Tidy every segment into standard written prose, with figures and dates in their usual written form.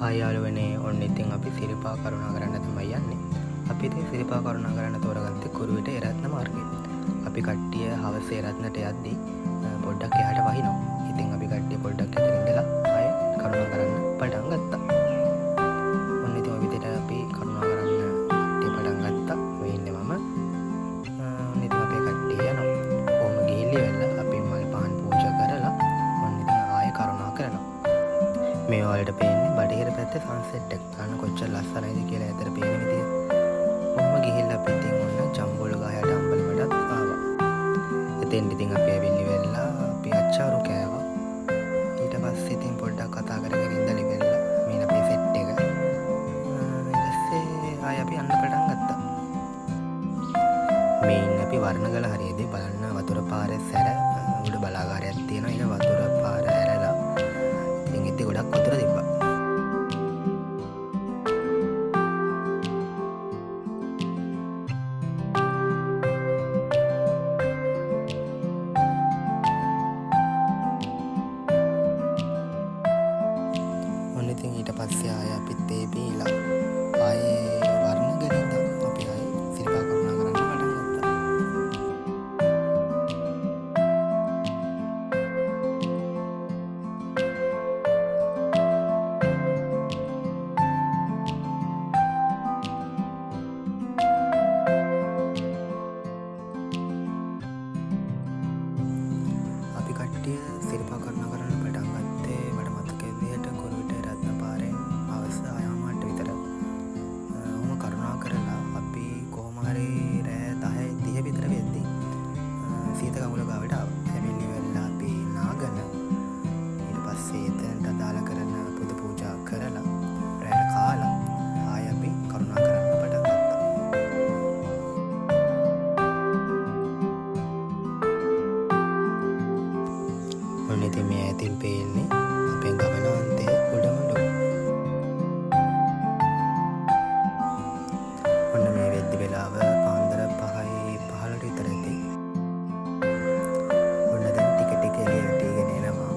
Hi යාළුවනේ, ඔන්න ඉතින් අපි සිරිපා කරුණාකරන්න තමයි යන්නේ. අපි ඉතින් සිරිපා කරුණාකරන්න තෝරගත්තේ කුරුවිට එරත්න මාර්ගය. අපි කට්ටිය හවස එරත්නට යද්දී පොඩ්ඩක් එහාට වහිනවා. ඉතින් අපි කට්ටිය පොඩ්ඩක් එතන ඉඳලා ආයෙ කරුණාකරන්න පටන් ගත්තා. ඔන්න ඉතින් ඔය විදිහට අපි කරුණාකරන්න කට්ටිය පටන් ගත්තා. මේ ඉන්නේ මම. ඔන්න ඉතින් අපේ කට්ටිය යනවා. කොහොම ගිහිල්ලි වෙලා අපි මල් පහන් පූජා කරලා ඔන්න ඉතින් ආයෙ කරුණා කරනවා. මේ වලට පේන්නේ බටහිර පැත්තේ සන්සෙට් එක. අන්න කොච්චර ලස්සනයිද කියලා ඇතර පේන විදිය. කොහොම ගිහිල්ලා අපි ඉතින් ඔන්න ජම්බුල ගහයට අම්බලමටත් ආවා. එතෙන් ඉතින් අපි ඇවිල්ලි වෙලා අපි අච්චාරු කෑවා. ඊට පස්සේ ඉතින් පොඩ්ඩක් කතා කරගෙන ඉඳලි වෙලා මේ අපේ සෙට් එක. ඊට පස්සේ ආයෙ අපි යන්න පටන් ගත්තා. මේ ඉන්නේ අපි වර්ණගල හරියේදී බලන්න වතුර පාරේ සැර උඩ බලාගාරයක් තියෙනවා. ඊට වතුර පාර ඇරලා ඉතින් ඉතින් ගොඩක් වතුර තිබ්බා. ඔන්න ඉතින් ඊට පස්සේ ආයෙ අපිත් ඒ බීලා ආයෙ වර්ණගලේ ඉඳන් අපි ආයෙ සිරිපා කරුණාකරන්න පටන් ගත්තා. අපි කට්ටිය සිරිපා කරුණාකරන්න පටන් ගත්තේ මට මතක විදිහට කුරුවිට රත්න පාරෙන් හවස 6:00 විතර. ඔහොම කරුණා කරලා අපි කොහොම හරි රෑ 10:30 විතර වෙද්දී සීත කඟුල ගාවට ආවා. ඇවිල්ලි වෙලා අපි නාගෙන ඊට පස්සේ එතනට අදාළ කරන පුද පූජා කරලා රෑට කාලා ආයෙ අපි කරුණා කරන්න පටන් ගත්තා. ඔන්න ඉතින් මේ ඇතින් පේන්නේ අපේ ගමනාන්තයේ උඩමඩුව. ඔන්න මේ වෙද්දි වෙලාව පාන්දර 5:15 විතර ඇති. ඔන්න දැන් ටික ටික එළියට ගෙන එනවා.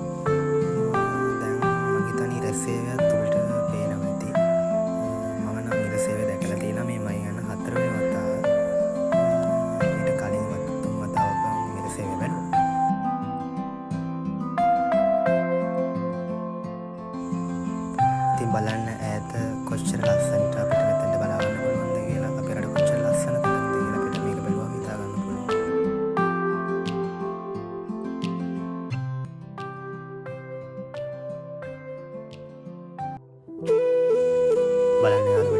දැන් මම හිතන්නේ ඉරසේවයක් තුලට පේනවා ඇති. මම නම් ඉරසේව දැකලා තියෙනවා මේ මම යන 4 වෙනි වතාව. ඊට කලින් තුන් වතාවක ඉරසේව බැලුවා. ඉතින් බලන්න ඈත කොච්චර ලස්සනට අපිට මෙතෙන්ට බලා ගන්න පුළුවන්ද කියලා, අපේ රට කොච්චර ලස්සන තැනක්ද කියලා අපිට මේක බැලුවම හිතා ගන්න පුළුවන්. බලන්න යාළුවනේ